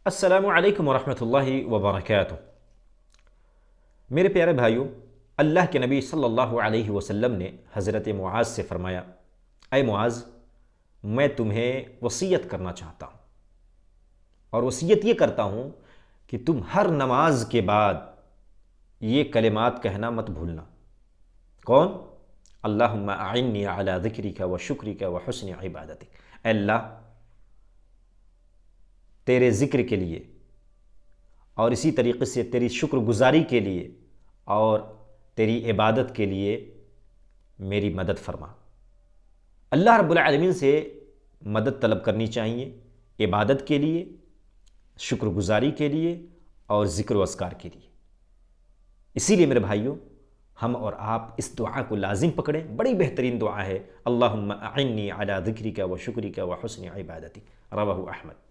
السلام علیکم ورحمۃ اللہ وبرکاتہ۔ میرے پیارے بھائیوں، اللہ کے نبی صلی اللہ علیہ وسلم نے حضرت معاذ سے فرمایا، اے معاذ، میں تمہیں وصیت کرنا چاہتا ہوں، اور وصیت یہ کرتا ہوں کہ تم ہر نماز کے بعد یہ کلمات کہنا مت بھولنا۔ کون؟ اللہم اعنی علی ذکرک و شکرک و حسن عبادتک۔ اے اللہ، تیرے ذکر کے لیے اور اسی طریقے سے تیری شکر گزاری کے لیے اور تیری عبادت کے لیے میری مدد فرما۔ اللہ رب العالمین سے مدد طلب کرنی چاہیے عبادت کے لیے، شکر گزاری کے لیے اور ذکر و اذکار کے لیے۔ اسی لیے میرے بھائیوں، ہم اور آپ اس دعا کو لازم پکڑیں، بڑی بہترین دعا ہے۔ اللہم اعنی علی ذکرک و شکرک و حسن عبادتک، رواہ احمد۔